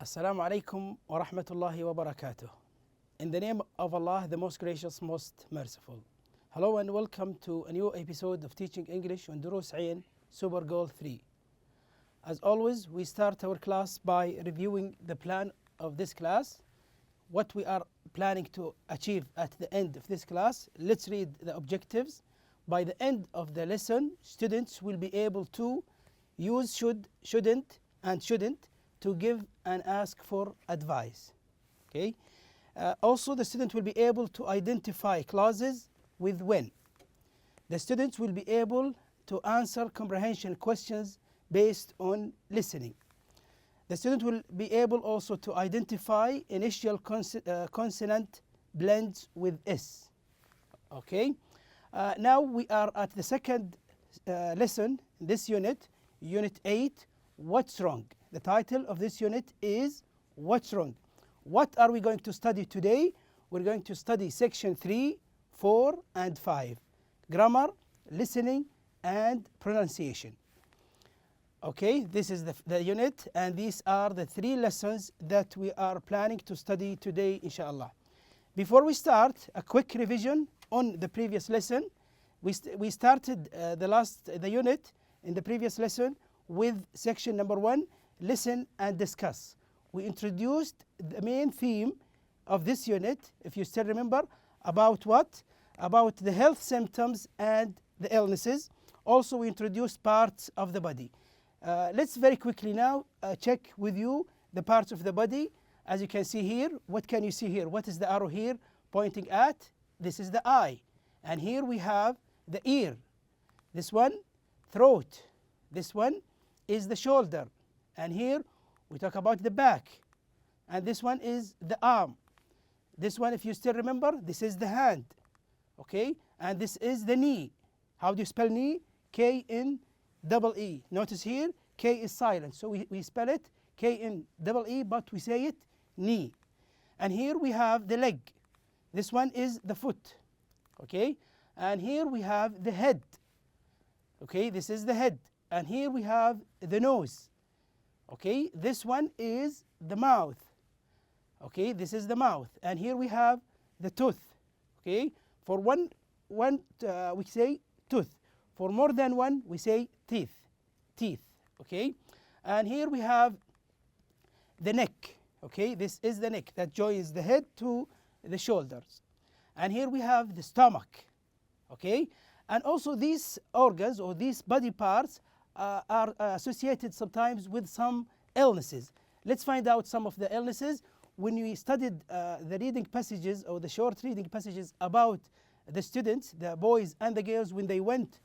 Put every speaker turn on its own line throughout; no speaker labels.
Assalamu alaikum wa rahmatullahi wa barakatuh. In the name of Allah, the most gracious, most merciful. Hello and welcome to a new episode of Teaching English on Dروس Super Goal 3. As always, we start our class by reviewing the plan of this class, what we are planning to achieve at the end of this class. Let's read the objectives. By the end of the lesson, students will be able to use should, shouldn't, and shouldn't to give and ask for advice. Okay. Also, the student will be able to identify clauses with when. The students will be able to answer comprehension questions based on listening. The student will be able also to identify initial consonant blends with S. Okay. Now we are at the second lesson in this unit, Unit 8, What's Wrong? The title of this unit is What's Wrong? What are we going to study today? We're going to study section 3, 4, and 5. Grammar, listening, and pronunciation. Okay, this is the unit, and these are the 3 lessons that we are planning to study today, inshallah. Before we start, a quick revision on the previous lesson. We started the unit in the previous lesson with section number 1, listen and discuss. We introduced the main theme of this unit, if you still remember, about what? About the health symptoms and the illnesses. Also, we introduced parts of the body. Let's very quickly now check with you the parts of the body. As you can see here, what can you see here? What is the arrow here pointing at? This is the eye. And here we have the ear. This one, throat. This one is the shoulder. And here we talk about the back. And this one is the arm. This one, if you still remember, this is the hand. Okay? And this is the knee. How do you spell knee? K-N-E-E. Notice here, K is silent. So we spell it K-N-E-E, but we say it knee. And here we have the leg. This one is the foot. Okay? And here we have the head. Okay? This is the head. And here we have the nose. Okay, this one is the mouth. Okay, this is the mouth. And here we have the tooth. Okay, for one we say tooth. For more than one, we say teeth. Teeth. Okay, and here we have the neck. Okay, this is the neck that joins the head to the shoulders. And here we have the stomach. Okay, and also these organs or these body parts are associated sometimes with some illnesses. Let's find out some of the illnesses. When we studied the reading passages or the short reading passages about the students, the boys and the girls, when they went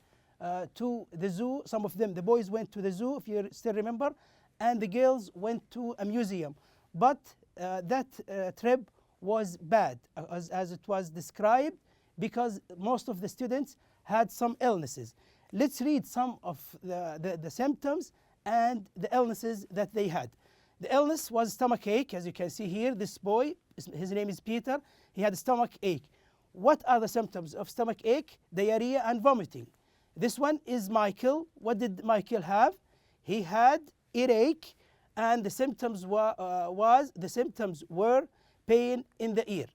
to the zoo, some of them, the boys went to the zoo, if you still remember, and the girls went to a museum. But that trip was bad, as it was described, because most of the students had some illnesses. Let's read some of the symptoms and the illnesses that they had. The illness was stomach ache, as you can see here. This boy, his name is Peter, he had a stomach ache. What are the symptoms of stomach ache? Diarrhea and vomiting. This one is Michael. What did Michael have? He had earache, and the symptoms were pain in the ear.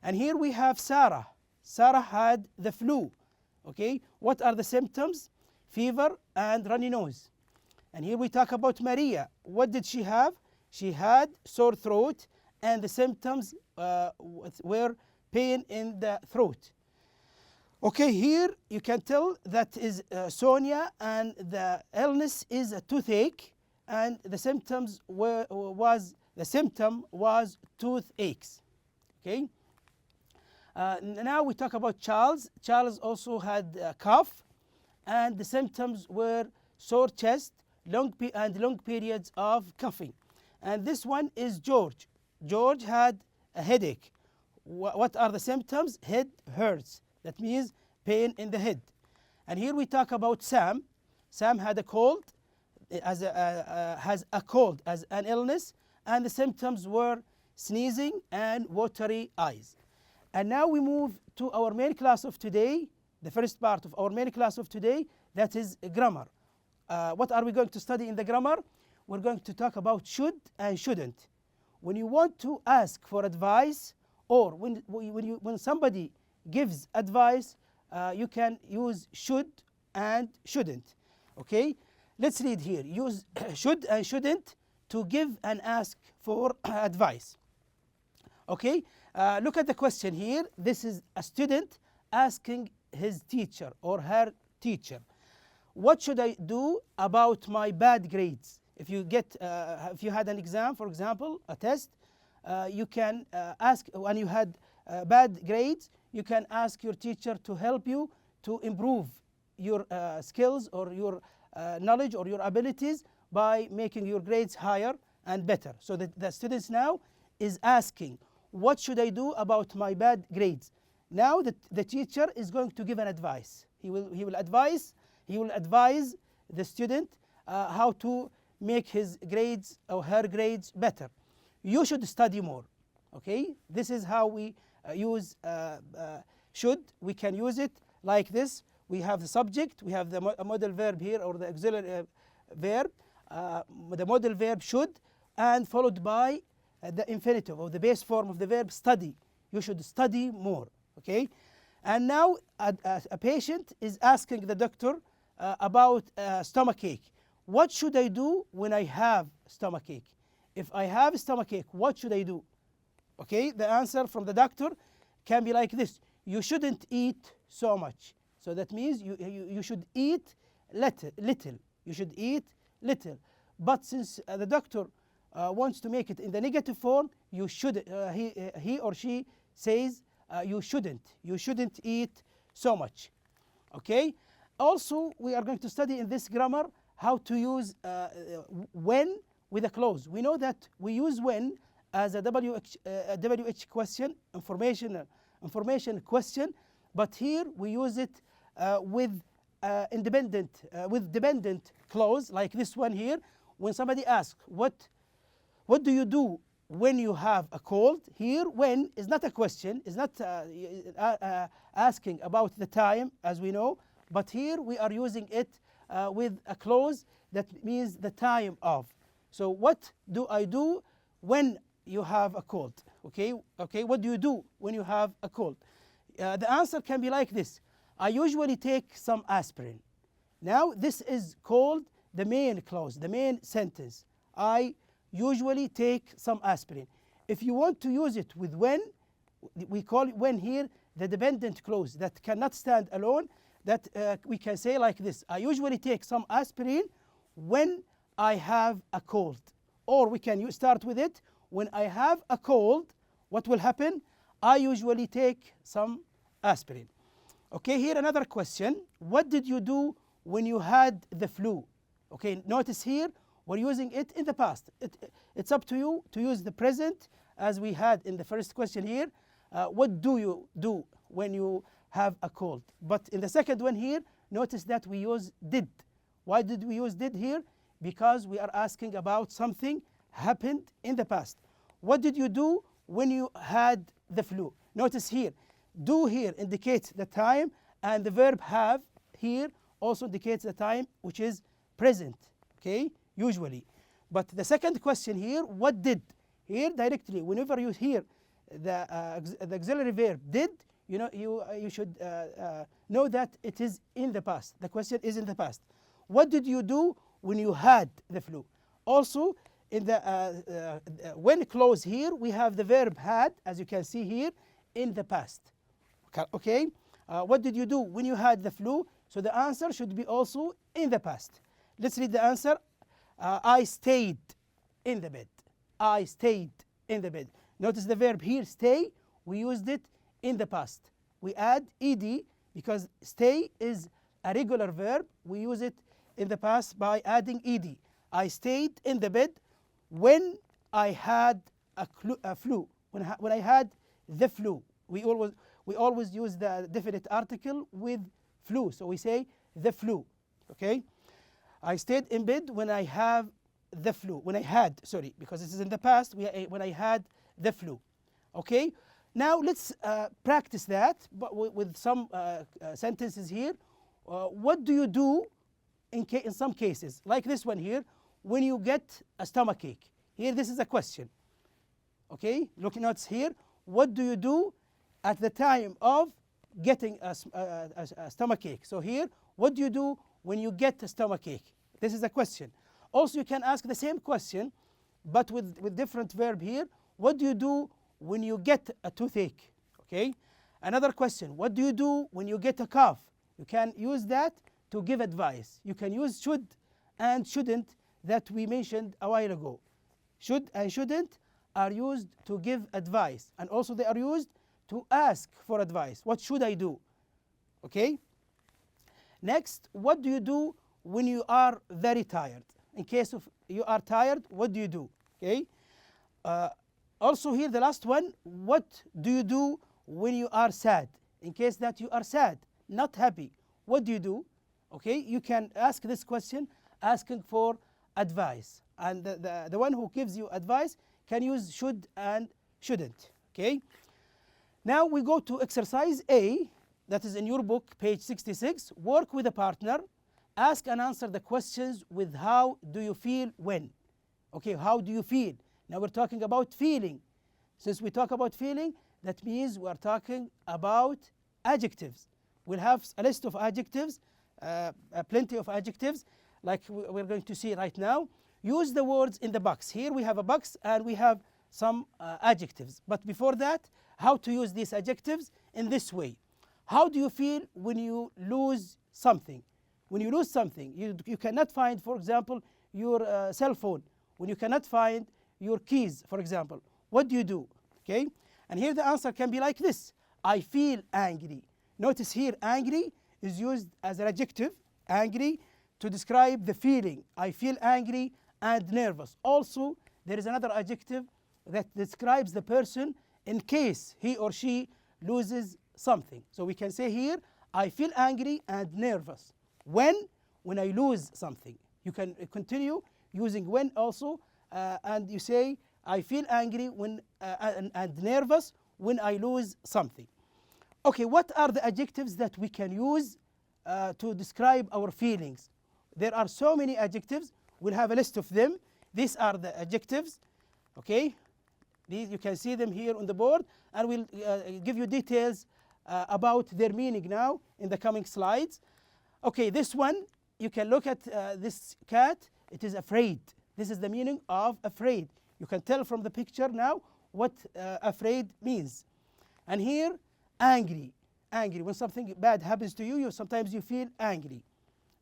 And here we have Sarah. Sarah had the flu. Okay, what are the symptoms? Fever and runny nose. And here we talk about Maria. What did she have? She had sore throat, and the symptoms were pain in the throat. Okay, here you can tell that is Sonia, and the illness is a toothache, and the symptom was toothaches. Okay. Now we talk about Charles. Charles also had a cough, and the symptoms were sore chest, long periods of coughing. And this one is George. George had a headache. What are the symptoms? Head hurts. That means pain in the head. And here we talk about Sam. Sam had a cold, has a cold as an illness, and the symptoms were sneezing and watery eyes. And now we move to our main class of today, the first part of our main class of today, that is grammar. What are we going to study in the grammar? We're going to talk about should and shouldn't. when you want to ask for advice, or when somebody gives advice, you can use should and shouldn't. Okay, let's read here. Use should and shouldn't to give and ask for advice. Okay, look at the question here. This is a student asking his teacher or her teacher, what should I do about my bad grades? If you had an exam, for example, a test, you can ask, when you had bad grades, you can ask your teacher to help you to improve your skills or your knowledge or your abilities by making your grades higher and better. So the students now is asking, what should I do about my bad grades? Now the teacher is going to give an advice. He will advise the student how to make his grades or her grades better. You should study more. Okay, this is how we use should. We can use it like this. We have the subject, we have the modal verb here, or the auxiliary verb, the modal verb should, and followed by the infinitive or the base form of the verb study. You should study more. Okay, and now a patient is asking the doctor about stomachache. What should I do when I have stomachache? If I have stomachache, what should I do? Okay, the answer from the doctor can be like this: you shouldn't eat so much. So that means you should eat little. You should eat little. But since the doctor wants to make it in the negative form, you should. He or she says you shouldn't eat so much. Okay. Also, we are going to study in this grammar how to use when with a clause. We know that we use when as a WH question, information question, but here we use it with dependent clause, like this one here. When somebody asks, what do you do when you have a cold? Here, when is not a question, is not asking about the time, as we know, but here we are using it with a clause that means the time of. So what do I do when you have a cold? Okay, what do you do when you have a cold? The answer can be like this: I usually take some aspirin. Now this is called the main clause, the main sentence. I usually take some aspirin. If you want to use it with when, we call it when here the dependent clause that cannot stand alone, that we can say like this: I usually take some aspirin when I have a cold. Or we can start with it: when I have a cold, what will happen? I usually take some aspirin. Okay, here another question: what did you do when you had the flu? Okay, notice here we're using it in the past. It's up to you to use the present, as we had in the first question here. What do you do when you have a cold? But in the second one here, notice that we use did. Why did we use did here? Because we are asking about something happened in the past. What did you do when you had the flu? Notice here, do here indicates the time, and the verb have here also indicates the time, which is present, okay, usually. But the second question here, what did? Here directly, whenever you hear the auxiliary verb did, you should know that it is in the past. The question is in the past. What did you do when you had the flu? Also, in the when clause here, we have the verb had, as you can see here, in the past. Okay, what did you do when you had the flu? So the answer should be also in the past. Let's read the answer. I stayed in the bed. I stayed in the bed. Notice the verb here, stay, we used it in the past. We add ed because stay is a regular verb. We use it in the past by adding ed. I stayed in the bed when I had a flu. When I had the flu. We always use the definite article with flu. So we say the flu. Okay? I stayed in bed when I have the flu. When I had, sorry, because this is in the past, when I had the flu. Okay? Now let's practice that, but with some sentences here. What do you do in some cases? Like this one here, when you get a stomachache. Here, this is a question. Okay, looking notes here. What do you do at the time of getting a stomach ache? So here, what do you do when you get a stomach ache? This is a question. Also, you can ask the same question, but with different verb here. What do you do when you get a toothache? Okay. Another question. What do you do when you get a cough? You can use that to give advice. You can use should and shouldn't that we mentioned a while ago. Should and shouldn't are used to give advice, and also they are used to ask for advice. What should I do? Okay. Next, what do you do when you are very tired? In case of you are tired, what do you do? Okay. Also here, the last one, what do you do when you are sad? In case that you are sad, not happy, what do you do? Okay, you can ask this question asking for advice, and the one who gives you advice can use should and shouldn't. Okay. Now we go to exercise A, that is in your book, page 66. Work with a partner. Ask and answer the questions with how do you feel when. Okay, how do you feel? Now we're talking about feeling. Since we talk about feeling, that means we are talking about adjectives. We'll have a list of adjectives, plenty of adjectives, like we're going to see right now. Use the words in the box. Here we have a box and we have some adjectives. But before that, how to use these adjectives in this way. How do you feel when you lose something? When you lose something, you cannot find, for example, your cell phone. When you cannot find your keys, for example, what do you do? Okay, and here the answer can be like this. I feel angry. Notice here, angry is used as an adjective, angry, to describe the feeling. I feel angry and nervous. Also, there is another adjective that describes the person in case he or she loses something. So we can say here, I feel angry and nervous. When I lose something. You can continue using when also, and you say, I feel angry when and nervous when I lose something. Okay, what are the adjectives that we can use to describe our feelings? There are so many adjectives. We'll have a list of them. These are the adjectives. Okay, these you can see them here on the board, and we'll give you details about their meaning now in the coming slides. Okay, this one, you can look at this cat. It is afraid. This is the meaning of afraid. You can tell from the picture now what afraid means. And here, angry. Angry. When something bad happens to you, sometimes you feel angry.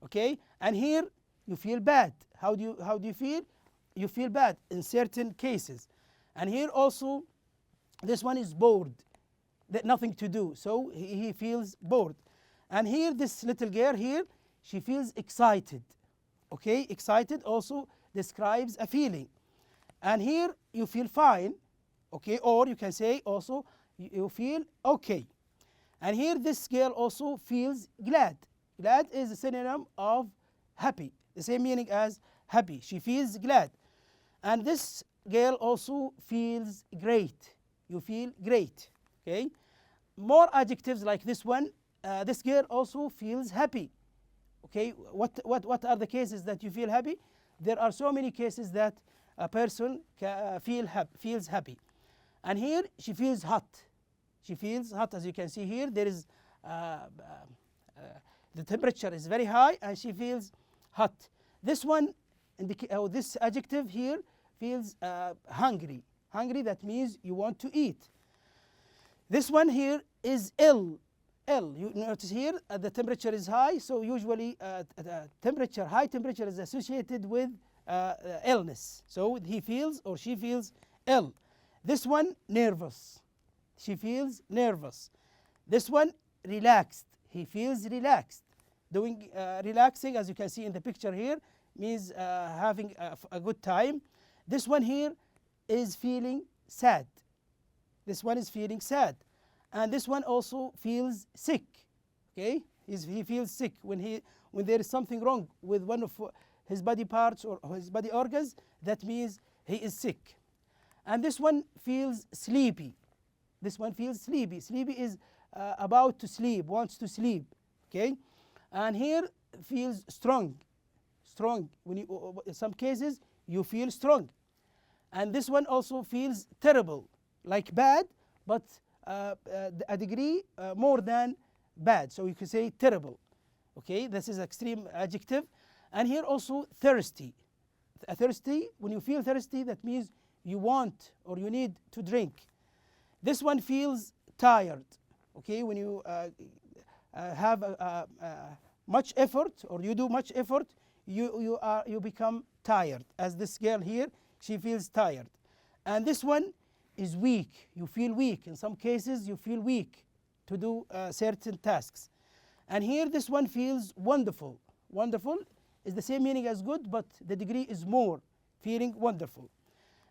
Okay? And here, you feel bad. How do you feel? You feel bad in certain cases. And here also, this one is bored. That nothing to do. So he feels bored. And here, this little girl here, she feels excited. Okay, excited also describes a feeling. And here, you feel fine. Okay, or you can say also, you feel okay. And here, this girl also feels glad. Glad is a synonym of happy, the same meaning as happy. She feels glad. And this girl also feels great. You feel great. Okay, more adjectives like this one. This girl also feels happy. Okay, what are the cases that you feel happy? There are so many cases that a person feels happy. And here she feels hot. She feels hot, as you can see here. There is the temperature is very high, and she feels hot. This one, this adjective here feels hungry. Hungry, that means you want to eat. This one here is ill. Ill. You notice here the temperature is high, so usually high temperature is associated with illness. So he feels or she feels ill. This one, nervous. She feels nervous. This one, relaxed. He feels relaxed. Doing relaxing, as you can see in the picture here, means having a good time. This one here is feeling sad. This one is feeling sad. And this one also feels sick. Okay, he feels sick when there is something wrong with one of his body parts or his body organs. That means he is sick. And this one feels sleepy. This one feels sleepy. Sleepy is about to sleep, wants to sleep. Okay, and here feels strong. Strong. When in some cases you feel strong. And this one also feels terrible, like bad, but a degree more than bad. So you can say terrible. Okay, this is extreme adjective. And here also thirsty. Thirsty, when you feel thirsty, that means you want or you need to drink. This one feels tired. Okay, when you have much effort or you do much effort, you become tired. As this girl here, she feels tired. And this one is weak. You feel weak. In some cases, you feel weak to do certain tasks. And here, this one feels wonderful. Wonderful is the same meaning as good, but the degree is more, feeling wonderful.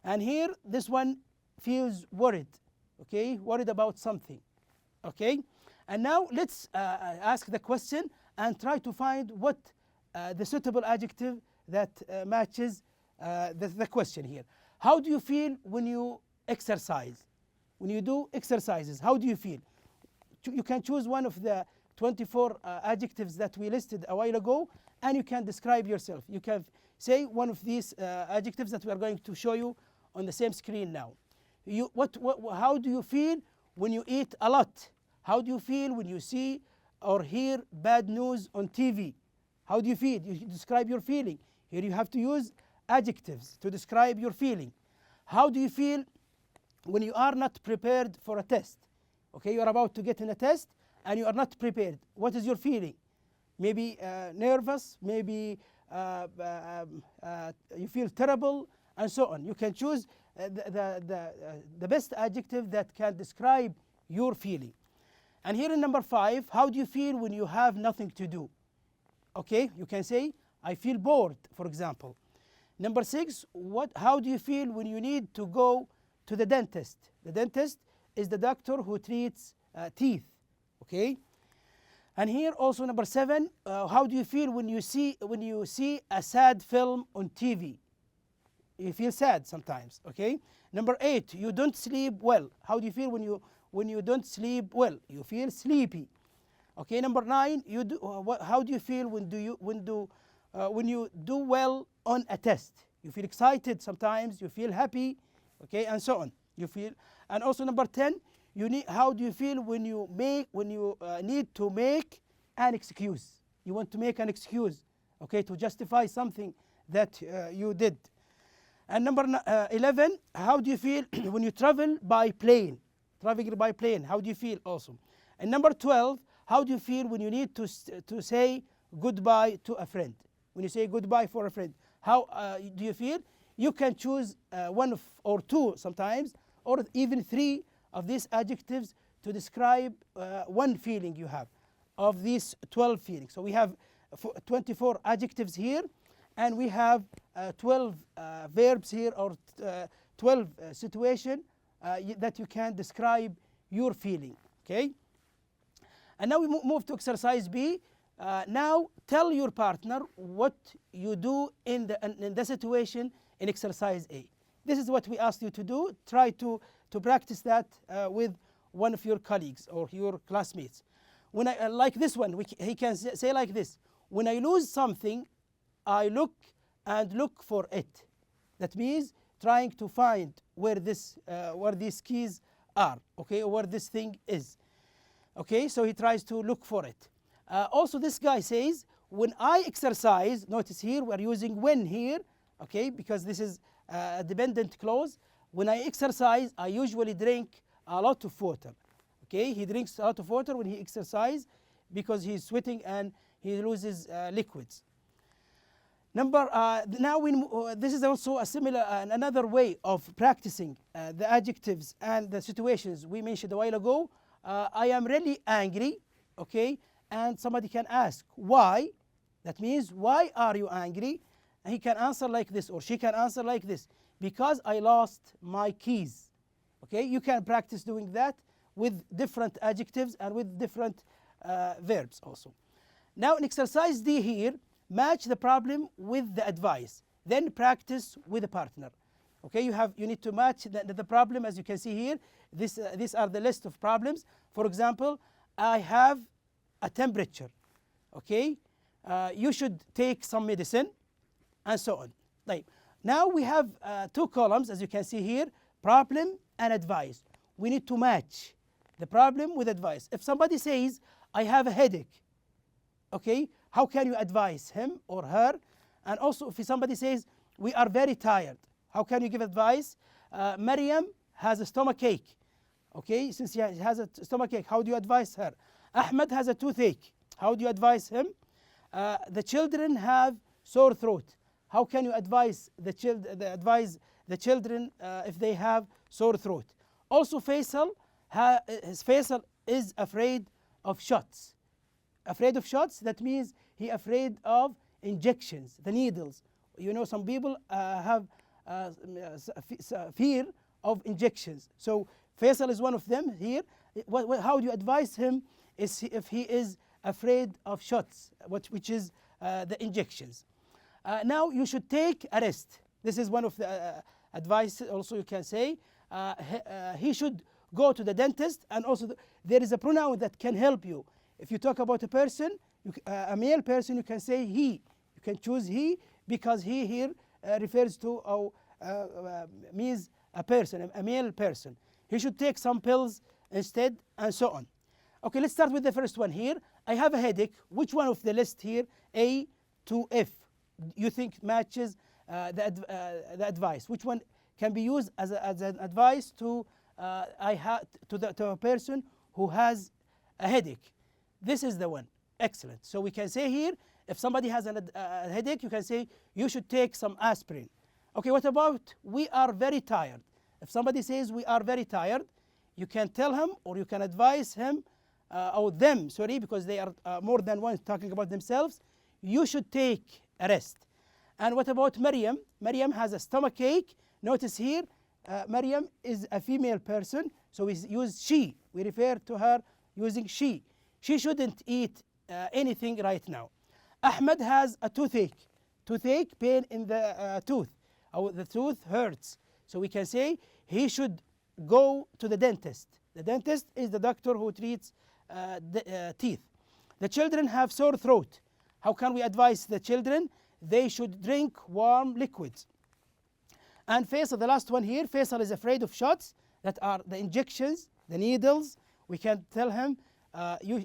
And here, this one feels worried. Okay, worried about something. Okay, and now let's ask the question and try to find what the suitable adjective that matches the question here. How do you feel when you exercise? When you do exercises, how do you feel? You can choose one of the 24 adjectives that we listed a while ago, and you can describe yourself. You can say one of these adjectives that we are going to show you on the same screen now. How do you feel when you eat a lot? How do you feel when you see or hear bad news on TV? How do you feel? You describe your feeling. Here you have to use adjectives to describe your feeling. How do you feel when you are not prepared for a test? Okay, you are about to get in a test and you are not prepared. What is your feeling? Maybe nervous, maybe you feel terrible, and so on. You can choose the best adjective that can describe your feeling. And here in number 5, how do you feel when you have nothing to do? Okay, you can say, I feel bored, for example. Number 6, how do you feel when you need to go to the dentist? The dentist is the doctor who treats teeth. Okay, and here also number 7, how do you feel when you see a sad film on TV? You feel sad sometimes. Okay, number 8, you don't sleep well. How do you feel when you don't sleep well? You feel sleepy. Okay, number 9, how do you feel when you do well on a test? You feel excited sometimes, you feel happy, okay, and so on. You feel, and also number 10, how do you feel when you need to make an excuse? You want to make an excuse, okay, to justify something that you did. And number 11, how do you feel when you travel by plane? Traveling by plane, how do you feel also? And number 12, how do you feel when you need to say goodbye to a friend? When you say goodbye for a friend, how do you feel? You can choose one or two sometimes, or even 3 of these adjectives to describe one feeling you have of these 12 feelings. So we have 24 adjectives here, and we have 12 verbs here, or 12 situations that you can describe your feeling. Okay. And now we move to exercise B. Now tell your partner what you do in the situation in exercise A. This is what we asked you to do. Try to practice that with one of your colleagues or your classmates. When I like this one, he can say like this: when I lose something, I look for it. That means trying to find where these keys are, okay, or where this thing is. Okay, so he tries to look for it. Also, this guy says, when I exercise, notice here we're using when here, okay, because this is a dependent clause. When I exercise, I usually drink a lot of water. Okay, he drinks a lot of water when he exercises because he's sweating and he loses liquids. This is also a similar another way of practicing the adjectives and the situations we mentioned a while ago. I am really angry, okay, and somebody can ask why. That means, why are you angry? And he can answer like this, or she can answer like this: because I lost my keys. Okay, you can practice doing that with different adjectives and with different verbs also. Now in exercise D here, match the problem with the advice, then practice with a partner. Okay, you need to match the problem. As you can see here, these are the list of problems. For example, I have a temperature. Okay, you should take some medicine, and so on. Right. Now we have two columns, as you can see here, problem and advice. We need to match the problem with advice. If somebody says, I have a headache, okay, how can you advise him or her? And also if somebody says, we are very tired, how can you give advice? Maryam has a stomachache. Okay, since she has a stomachache, how do you advise her? Ahmed has a toothache. How do you advise him? The children have sore throat. How can you advise the children if they have sore throat? Also, Faisal is afraid of shots. Afraid of shots, that means he afraid of injections, the needles. You know, some people have fear of injections. So Faisal is one of them here. How do you advise him if he is afraid of shots, which is the injections? Now you should take a rest. This is one of the advice also you can say. He should go to the dentist, and also there is a pronoun that can help you. If you talk about a person, a male person, you can say he. You can choose he because he here refers to or means a person, a male person. He should take some pills instead, and so on. Okay, let's start with the first one here. I have a headache. Which one of the list here, A to F, you think matches the advice? Which one can be used as an advice to a person who has a headache? This is the one. Excellent. So we can say here, if somebody has a headache, you can say you should take some aspirin. Okay, what about we are very tired? If somebody says we are very tired, you can tell him or you can advise him or them, sorry, because they are more than one talking about themselves. You should take a rest. And what about Maryam? Maryam has a stomachache. Notice here, Maryam is a female person, so we use she. We refer to her using she. She shouldn't eat anything right now. Ahmed has a toothache. Toothache, pain in the tooth. The tooth hurts. So we can say he should go to the dentist. The dentist is the doctor who treats teeth. The children have sore throat. How can we advise the children? They should drink warm liquids. And Faisal, the last one here, Faisal is afraid of shots, that are the injections, the needles. We can tell him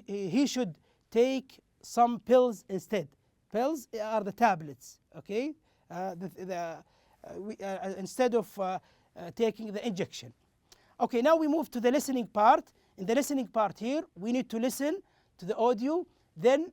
he should take some pills instead. Pills are the tablets, okay? Instead of taking the injection. Okay, now we move to the listening part. In the listening part here, we need to listen to the audio. Then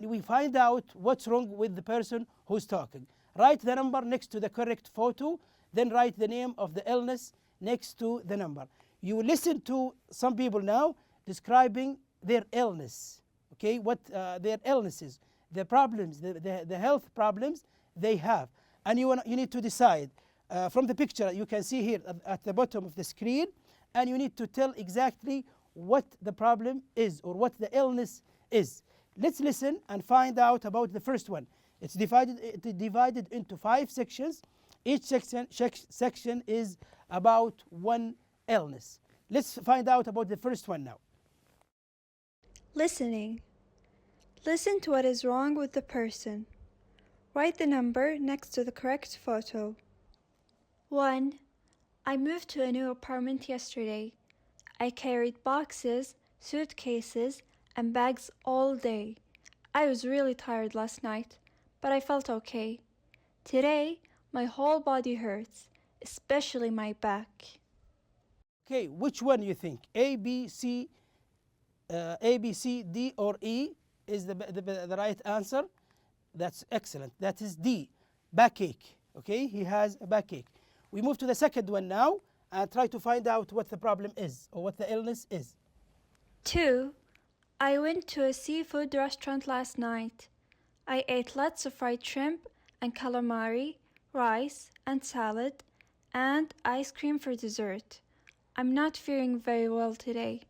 we find out what's wrong with the person who's talking. Write the number next to the correct photo. Then write the name of the illness next to the number. You listen to some people now describing their illness. Okay, what their illnesses, the problems, the health problems they have. And you need to decide. From the picture you can see here at the bottom of the screen, and you need to tell exactly what the problem is or what the illness is. Let's listen and find out about the first one. It's divided into 5 sections. Each section is about one illness. Let's find out about the first one now.
Listening. Listen to what is wrong with the person. Write the number next to the correct photo. 1. I moved to a new apartment yesterday. I carried boxes, suitcases, and bags all day. I was really tired last night, but I felt okay. Today, my whole body hurts, especially my back.
Okay, which one you think? A, B, C, D, or E is the right answer? That's excellent. That is D, backache. Okay, he has a backache. We move to the second one now and try to find out what the problem is or what the illness is.
2. I went to a seafood restaurant last night. I ate lots of fried shrimp and calamari, rice and salad, and ice cream for dessert. I'm not feeling very well today.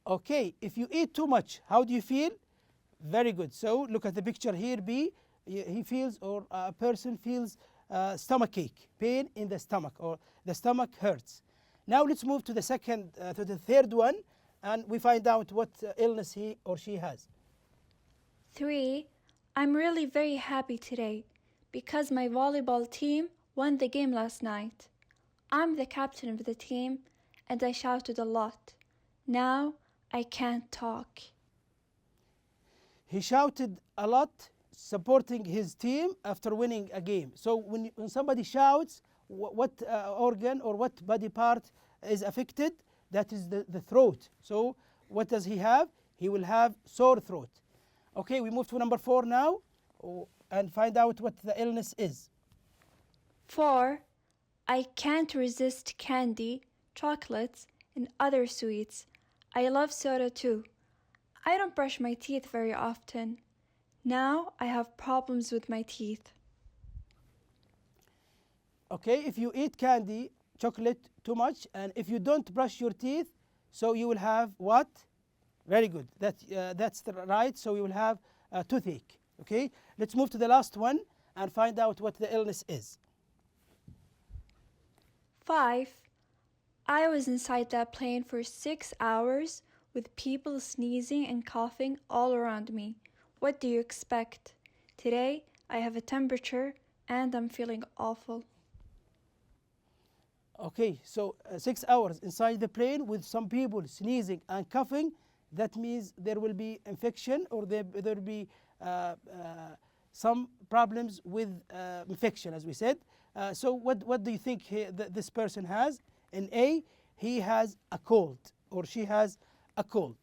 Okay, if you eat too much, how do you feel? Very good. So look at the picture here, B. He feels, or a person feels stomachache, pain in the stomach, or the stomach hurts. Now let's move to the third one, and we find out what illness he or she has.
3. I'm really very happy today. because my volleyball team won the game last night. I'm the captain of the team and I shouted a lot. Now I can't talk.
He shouted a lot supporting his team after winning a game. So when somebody shouts, what organ or what body part is affected? That is the throat. So what does he have? He will have sore throat. Okay, we move to number 4 now and find out what the illness is.
4. I can't resist candy, chocolates, and other sweets. I love soda too. I don't brush my teeth very often. Now I have problems with my teeth.
Okay, if you eat candy, chocolate too much, and if you don't brush your teeth, so you will have what? Very good. That's right. So you will have a toothache. Okay, let's move to the last one and find out what the illness is.
5. I was inside that plane for 6 hours with people sneezing and coughing all around me. What do you expect? Today I have a temperature and I'm feeling awful.
Okay, so 6 hours inside the plane with some people sneezing and coughing. That means there will be infection or there will be some problems with infection, as we said. So what do you think this person has? In A, he has a cold or she has a cold.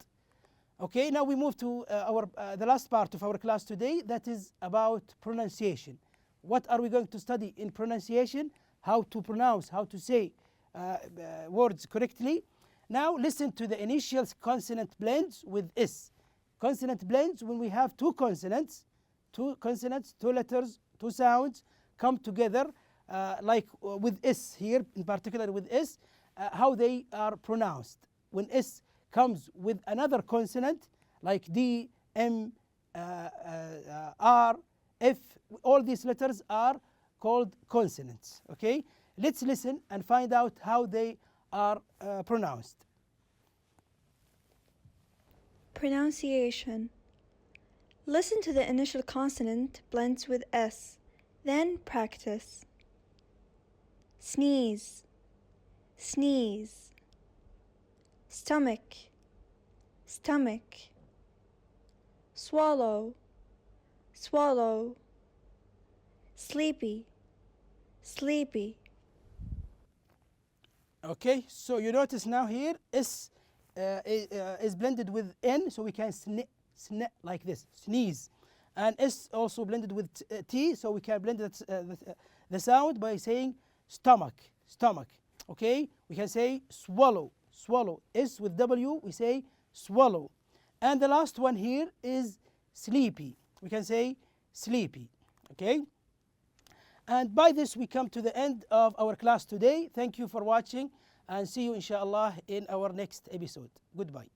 Okay, now we move to the last part of our class today. That is about pronunciation. What are we going to study in pronunciation? How to pronounce, how to say words correctly. Now listen to the initial consonant blends with S. Consonant blends when we have two consonants, two letters, two sounds come together like with S here, in particular with S, how they are pronounced. When S comes with another consonant like D, M, R, F, all these letters are called consonants. Okay, let's listen and find out how they are pronounced.
Pronunciation. Listen to the initial consonant blends with S, then practice. Sneeze, sneeze. Stomach, stomach. Swallow, swallow. Sleepy, sleepy.
Okay, so you notice now here S is blended with N, so we can sn like this, sneeze. And S also blended with T, so we can blend the sound by saying stomach, stomach. Okay, we can say swallow, swallow. S with W, we say swallow. And the last one here is sleepy. We can say sleepy. Okay. And by this we come to the end of our class today. Thank you for watching and see you inshallah in our next episode. Goodbye.